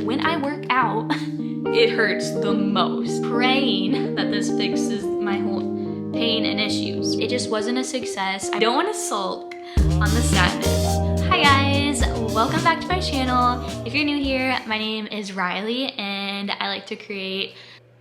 when I work out, it hurts the most. Praying that this fixes my whole pain and issues. It just wasn't a success. I don't want to sulk on the sadness. Hi guys, welcome back to my channel. If you're new here, my name is Riley and I like to create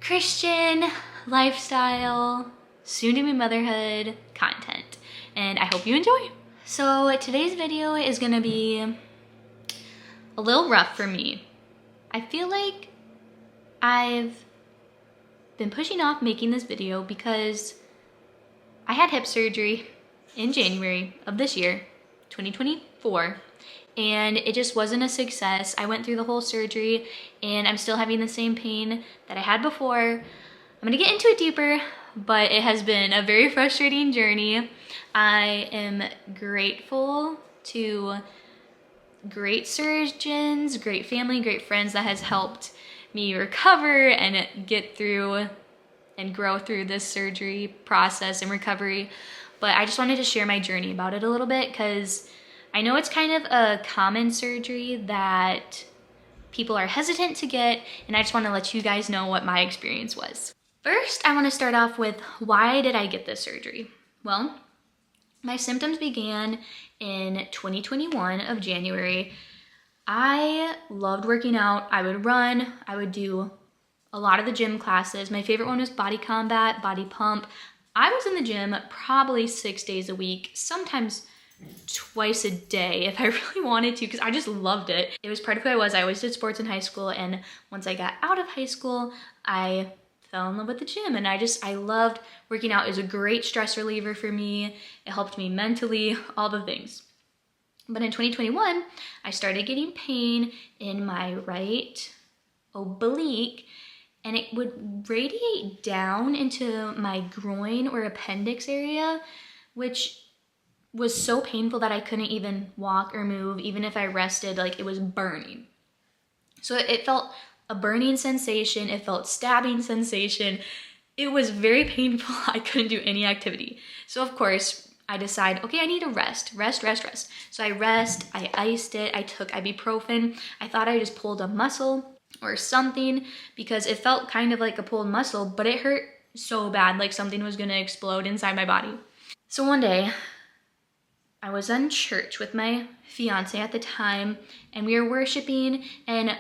Christian lifestyle, soon-to-be motherhood content, and I hope you enjoy. So today's video is gonna be a little rough for me. I feel like I've been pushing off making this video because I had hip surgery in January of this year, 2024, and it just wasn't a success. I went through the whole surgery and I'm still having the same pain that I had before. I'm gonna get into it deeper, but it has been a very frustrating journey. I am grateful to great surgeons, great family, great friends that has helped me recover and get through and grow through this surgery process and recovery. But I just wanted to share my journey about it a little bit because I know it's kind of a common surgery that people are hesitant to get, and I just want to let you guys know what my experience was. First, I want to start off with why did I get this surgery? Well, my symptoms began in 2021 of January. I loved working out. I would run, I would do a lot of the gym classes. My favorite one was body combat, body pump. I was in the gym probably 6 days a week, sometimes twice a day if I really wanted to, because I just loved it. It was part of who I was. I always did sports in high school, and once I got out of high school, I fell in love with the gym, and I loved working out. It was a great stress reliever for me. It helped me mentally, all the things. But in 2021, I started getting pain in my right oblique, and it would radiate down into my groin or appendix area, which was so painful that I couldn't even walk or move. Even if I rested, like, it was burning. So it felt a burning sensation. It felt stabbing sensation. It was very painful. I couldn't do any activity. So of course, I decide, okay, I need to rest. So I rest, I iced it, I took ibuprofen. I thought I just pulled a muscle or something because it felt kind of like a pulled muscle, but it hurt so bad, like something was gonna explode inside my body. So one day, I was in church with my fiance at the time, and we were worshiping, and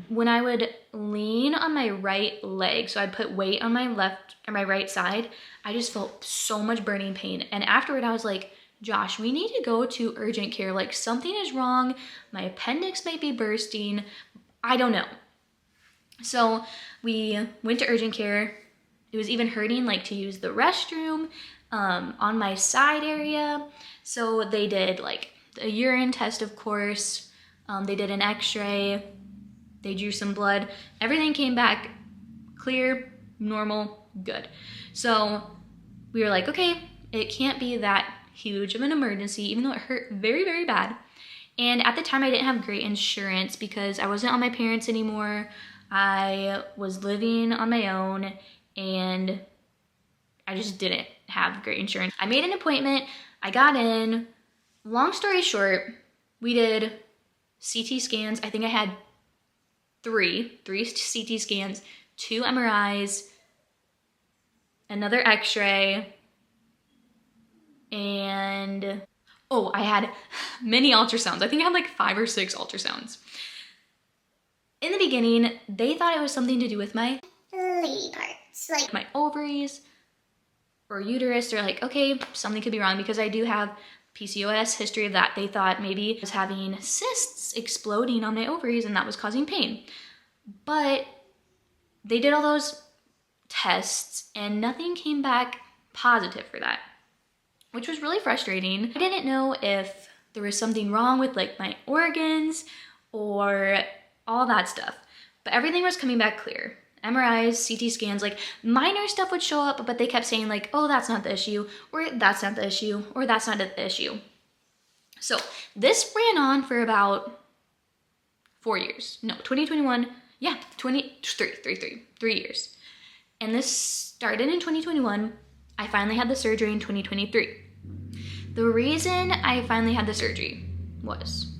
when I would lean on my right leg, so I'd put weight on my left or my right side, I just felt so much burning pain. And afterward, I was like, Josh, we need to go to urgent care. Like, something is wrong. My appendix might be bursting. I don't know. So we went to urgent care. It was even hurting, like, to use the restroom on my side area. So they did like a urine test, of course. They did an x-ray. They drew some blood. Everything came back clear, normal, good. So we were like, okay, it can't be that huge of an emergency, even though it hurt very, very bad. And at the time, I didn't have great insurance because I wasn't on my parents anymore. I was living on my own, and I just didn't have great insurance. I made an appointment. I got in. Long story short, we did CT scans. I think I had three CT scans, 2 MRIs, another x-ray, and I had many ultrasounds. I think I had like 5 or 6 ultrasounds. In the beginning, they thought it was something to do with my lady parts, like my ovaries or uterus. They're like, okay, something could be wrong because I do have PCOS history of that. They thought maybe I was having cysts exploding on my ovaries and that was causing pain. But they did all those tests and nothing came back positive for that, which was really frustrating. I didn't know if there was something wrong with like my organs or all that stuff, but everything was coming back clear. MRIs, CT scans, like minor stuff would show up, but they kept saying like, oh, that's not the issue, or that's not the issue, or that's not the issue. So this ran on for about 4 years. No, 2021, yeah, 3 years. And this started in 2021. I finally had the surgery in 2023. The reason I finally had the surgery was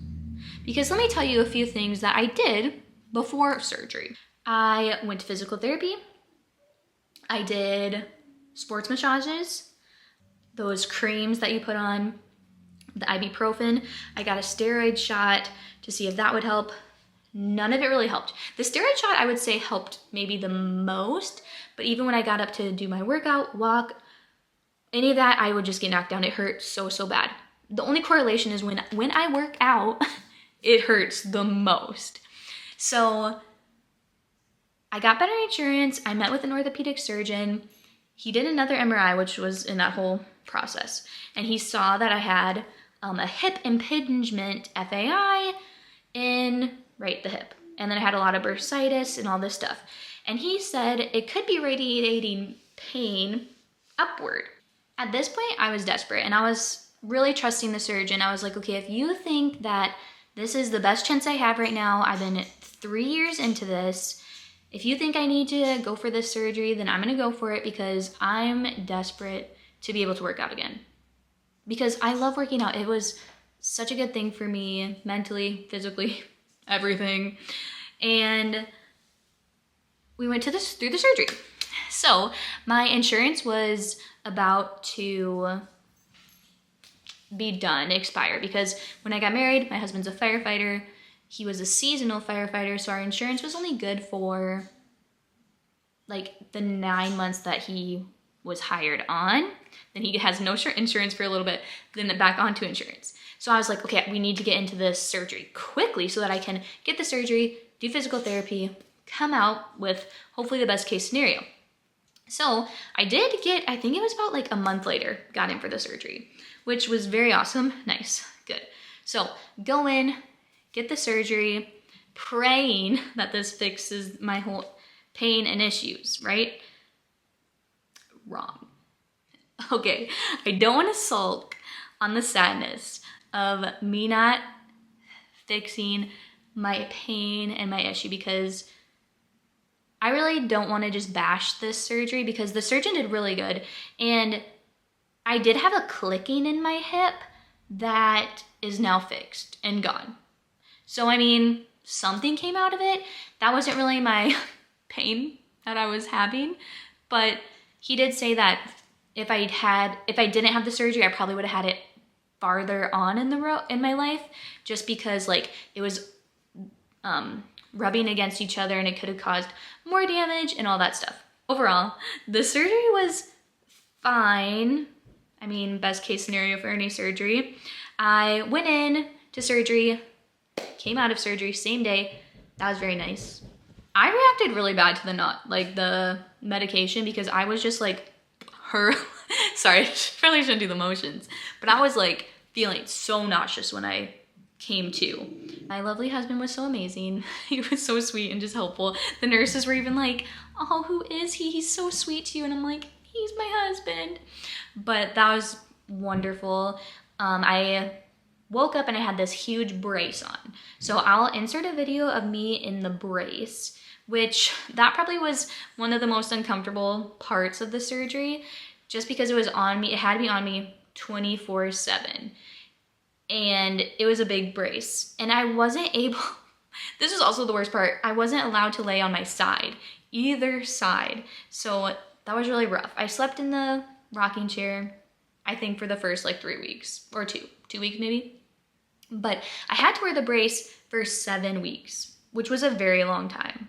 because let me tell you a few things that I did before surgery. I went to physical therapy. I did sports massages, those creams that you put on, the ibuprofen. I got a steroid shot to see if that would help. None of it really helped. The steroid shot, I would say, helped maybe the most, but even when I got up to do my workout, walk, any of that, I would just get knocked down. It hurt so, so bad. The only correlation is when I work out, it hurts the most. So I got better insurance. I met with an orthopedic surgeon. He did another MRI, which was in that whole process. And he saw that I had a hip impingement, FAI, in right the hip. And then I had a lot of bursitis and all this stuff. And he said it could be radiating pain upward. At this point, I was desperate and I was really trusting the surgeon. I was like, okay, if you think that this is the best chance I have right now, I've been 3 years into this. If you think I need to go for this surgery, then I'm gonna go for it because I'm desperate to be able to work out again. Because I love working out. It was such a good thing for me, mentally, physically, everything. And we went through the surgery. So my insurance was about to be done, expire, because when I got married, my husband's a firefighter. He was a seasonal firefighter, so our insurance was only good for like the 9 months that he was hired on. Then he has no insurance for a little bit, then back onto insurance. So I was like, okay, we need to get into this surgery quickly so that I can get the surgery, do physical therapy, come out with hopefully the best case scenario. So I did get, I think it was about like a month later, got in for the surgery, which was very awesome. Nice, good. So go in, get the surgery, praying that this fixes my whole pain and issues, right? Wrong. Okay, I don't want to sulk on the sadness of me not fixing my pain and my issue, because I really don't want to just bash this surgery because the surgeon did really good. And I did have a clicking in my hip that is now fixed and gone. So, I mean, something came out of it. That wasn't really my pain that I was having, but he did say that if I didn't have the surgery, I probably would have had it farther on in my life, just because like it was rubbing against each other and it could have caused more damage and all that stuff. Overall, the surgery was fine. I mean, best case scenario for any surgery. I went in to surgery, came out of surgery same day. That was very nice. I reacted really bad to the medication, because I was just like sorry, I probably shouldn't do the motions, but I was like feeling so nauseous when I came to. My lovely husband was so amazing. He was so sweet and just helpful. The nurses were even like, oh, who is he? He's so sweet to you. And I'm like, he's my husband. But that was wonderful. I woke up and I had this huge brace on. So I'll insert a video of me in the brace, which that probably was one of the most uncomfortable parts of the surgery, just because it was on me. It had to be on me 24/7. And it was a big brace. And I wasn't able, this is also the worst part, I wasn't allowed to lay on my side, either side. So that was really rough. I slept in the rocking chair, I think for the first like 3 weeks, or 2 weeks maybe. But I had to wear the brace for 7 weeks, which was a very long time.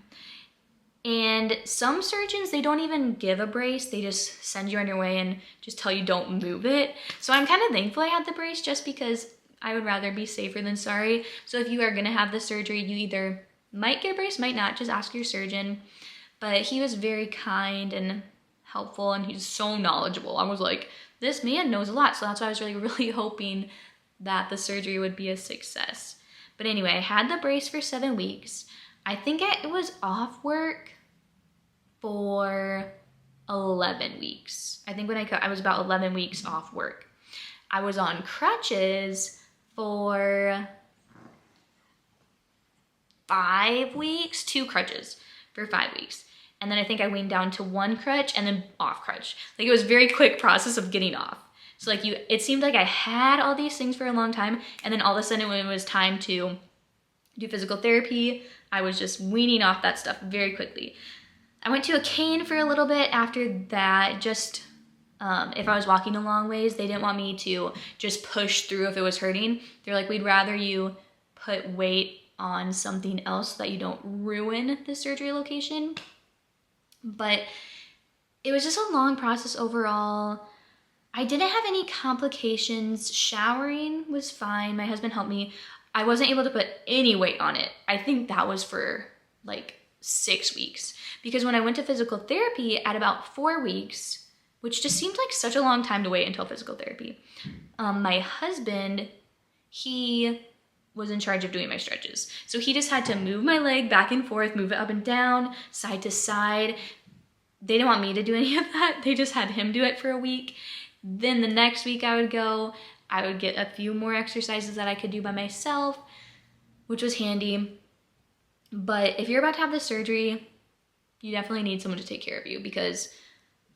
And some surgeons, they don't even give a brace. They just send you on your way and just tell you don't move it. So I'm kind of thankful I had the brace, just because I would rather be safer than sorry. So if you are gonna have the surgery, you either might get a brace, might not, just ask your surgeon. But he was very kind and helpful, and he's so knowledgeable. I was like, this man knows a lot. So that's why I was really, really hoping that the surgery would be a success. But anyway, I had the brace for 7 weeks. I think it was off work for 11 weeks. I think when I was about 11 weeks off work. I was on crutches for 5 weeks, 2 crutches for 5 weeks. And then I think I went down to 1 crutch and then off crutch. Like, it was a very quick process of getting off. So like it seemed like I had all these things for a long time, and then all of a sudden when it was time to do physical therapy. I was just weaning off that stuff very quickly. I went to a cane for a little bit after that, just if I was walking a long ways. They didn't want me to just push through if it was hurting. They're like, we'd rather you put weight on something else so that you don't ruin the surgery location. But it was just a long process overall. I didn't have any complications. Showering was fine. My husband helped me. I wasn't able to put any weight on it. I think that was for like 6 weeks. Because when I went to physical therapy at about 4 weeks, which just seemed like such a long time to wait until physical therapy, my husband, he was in charge of doing my stretches. So he just had to move my leg back and forth, move it up and down, side to side. They didn't want me to do any of that. They just had him do it for a week. Then the next week I would go, I would get a few more exercises that I could do by myself, which was handy. But if you're about to have this surgery, you definitely need someone to take care of you, because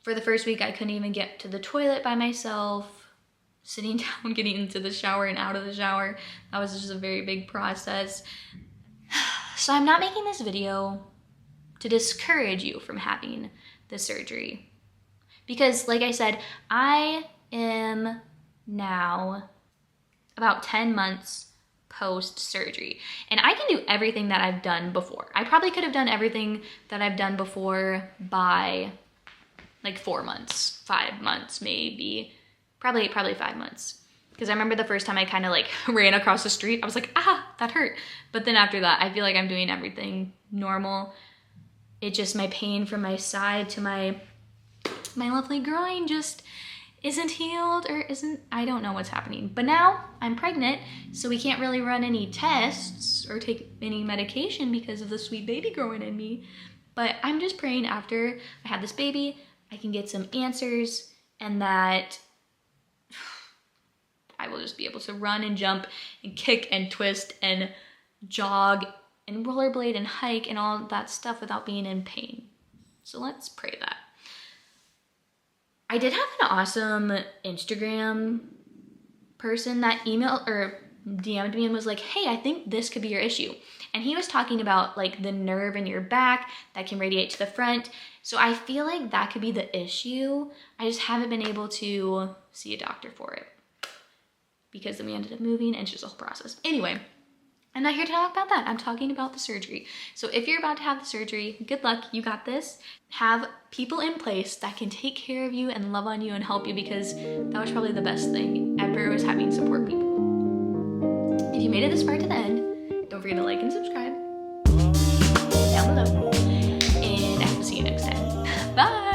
for the first week I couldn't even get to the toilet by myself, sitting down, getting into the shower and out of the shower. That was just a very big process. So I'm not making this video to discourage you from having the surgery, because like I said, I am now about 10 months post-surgery, and I can do everything that I've done before. I probably could have done everything that I've done before by like 4 months, 5 months maybe, probably 5 months. Because I remember the first time I kind of like ran across the street, I was like, ah, that hurt. But then after that, I feel like I'm doing everything normal. It just, my pain from my side to my lovely groin just isn't healed, or isn't, I don't know what's happening. But now I'm pregnant, so we can't really run any tests or take any medication because of the sweet baby growing in me. But I'm just praying after I have this baby, I can get some answers, and that I will just be able to run and jump and kick and twist and jog and rollerblade and hike and all that stuff without being in pain. So let's pray that. I did have an awesome Instagram person that emailed or DM'd me and was like, hey, I think this could be your issue. And he was talking about like the nerve in your back that can radiate to the front. So I feel like that could be the issue. I just haven't been able to see a doctor for it, because then we ended up moving and it's just a whole process. Anyway, I'm not here to talk about that. I'm talking about the surgery. So if you're about to have the surgery, good luck, you got this. Have people in place that can take care of you and love on you and help you, because that was probably the best thing ever, was having support people. If you made it this far to the end, don't forget to like and subscribe down below. And I will see you next time. Bye.